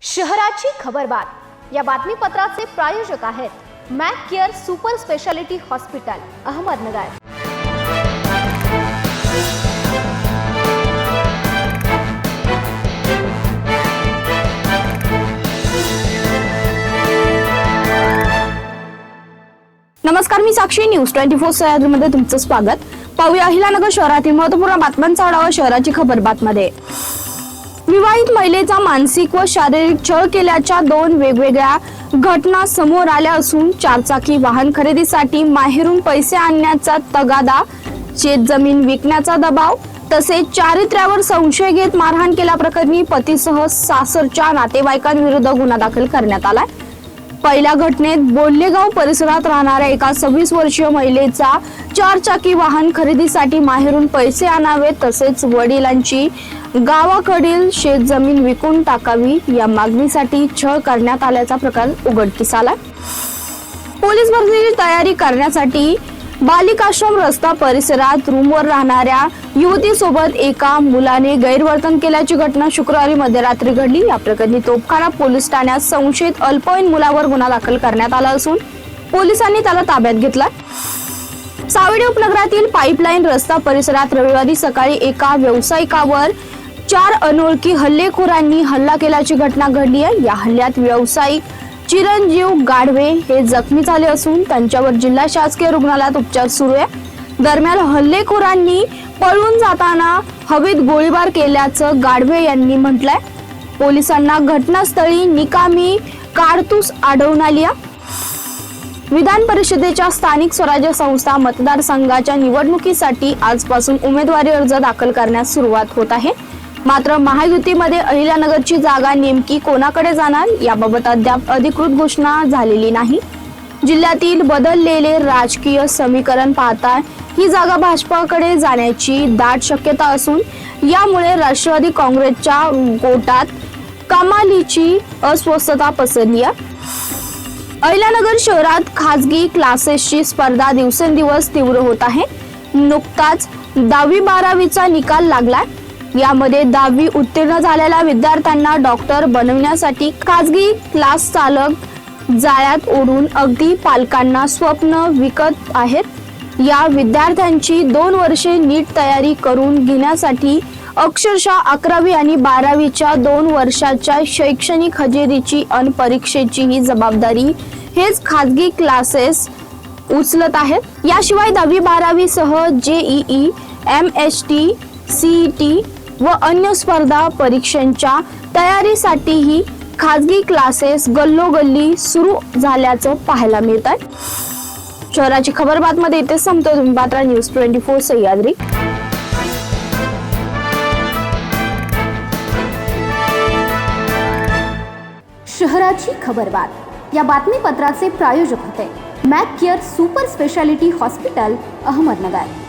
शहराची खबरबात या बातमीपत्राचे प्रायोजक आहेत Mac care super speciality hospital Ahmednagar. नमस्कार, मी साक्षी। न्यूज 24 सह्याद्रीमध्ये तुमचं स्वागत। पाहूया अहिल्यानगर शहरातील महत्त्वपूर्ण बातम्यांचा आढावा शहराची खबरबातमध्ये। विवाहित महिलेचा मानसिक व शारीरिक छळ केल्याच्या 2 वेगवेगळ्या घटना समोर आल्या असून चारचाकी वाहन खरेदीसाठी माहेरून पैसे आणण्याचा तगादा, शेतजमीन विकण्याचा दबाव तसेच चारित्र्यावर संशय घेत मारहाण केल्याप्रकरणी पतीसह सासरच्या नातेवाईकांविरुद्ध गुन्हा दाखल करण्यात आलाय। पहिल्या घटनेत बोल्लेगाव परिसरात राहणाऱ्या एका 26 वर्षीय महिलेचा चारचाकी वाहन खरेदीसाठी माहेरून पैसे आणावे तसेच वडिलांची गावाकडील शेतजमीन विकून टाकावी या मागणीसाठी छळ करण्यात आल्याचा प्रकार उघडकीस आला। पोलीस भरतीची तयारी करण्यासाठी बालिकाश्रम रस्ता परिसरात रूमवर राहणाऱ्या युवतीसोबत एका मुलाने गैरवर्तन केल्याची घटना शुक्रवारी मध्यरात्री घडली। या प्रकरणी तोपखाना पोलीस ठाण्यात संशयित अल्पवयीन मुलावर गुन्हा दाखल करण्यात आला असून पोलिसांनी त्याला ताब्यात घेतला। सावडी उपनगरातील पाईपलाईन रस्ता परिसरात रविवारी सकाळी एका व्यावसायिकावर 4 अनोळखी हल्लेखोरांनी हल्ला केल्याची घटना घडली आहे। या हल्ल्यात व्यावसायिक चिरंजीव गाढवे हे जखमी झाले असून त्यांच्यावर जिल्हा शासकीय रुग्णालयात उपचार सुरू आहे। दरम्यान हल्लेखोरांनी पळून जाताना हवेत गोळीबार केल्याचं गाढवे यांनी म्हटलंय। पोलिसांना घटनास्थळी निकामी कारतूस आढळून आली आहे। विधान परिषदेच्या स्थानिक स्वराज्य संस्था मतदारसंघाच्या निवडणुकीसाठी आजपासून उमेदवारी अर्ज दाखल करण्यास सुरुवात होत आहे। मात्र महायुतीमध्ये अहिल्यानगरची जागा नेमकी कोणाकडे जाणार याबाबत अद्याप अधिकृत घोषणा झालेली नाही। जिल्ह्यातील बदललेले राजकीय समीकरण पाहता ही जागा भाजपाकडे जाण्याची दाट शक्यता असून यामुळे राष्ट्रवादी काँग्रेसच्या गोटात कमालीची अस्वस्थता पसरली आहे। अहिल्यानगर शहरात खासगी क्लासेसची स्पर्धा दिवसेंदिवस तीव्र होत आहे। नुकताच 10वी-12वीचा निकाल लागलाय। यामध्ये 10वी उत्तीर्ण झालेल्या विद्यार्थ्यांना डॉक्टर बनवण्यासाठी खासगी क्लास चालक जाळ्यात ओढून अगदी पालकांना स्वप्न विकत आहेत। या विद्यार्थ्यांची 2 वर्षे नीट तयारी करून घेण्यासाठी अक्षरशः 11वी आणि 12वीच्या 2 वर्षाच्या शैक्षणिक हजेरीची अन परीक्षेची ही जबाबदारी हेच खासगी क्लासेस उचलत आहेत। याशिवाय 10वी-12वी सह JEE, MST, CET व अन्य स्पर्धा परीक्षांच्या तयारीसाठीही खासगी क्लासेस गल्लोगल्ली सुरू झाल्याचं पाहायला मिळत आहे। शहराची खबरबातमध्ये इथे संपतो। तुम्ही पाहता न्यूज 24 सह्याद्री। शहराची खबरबात या बातमीपत्राचे प्रायोजक होते Mac care super speciality hospital Ahmednagar.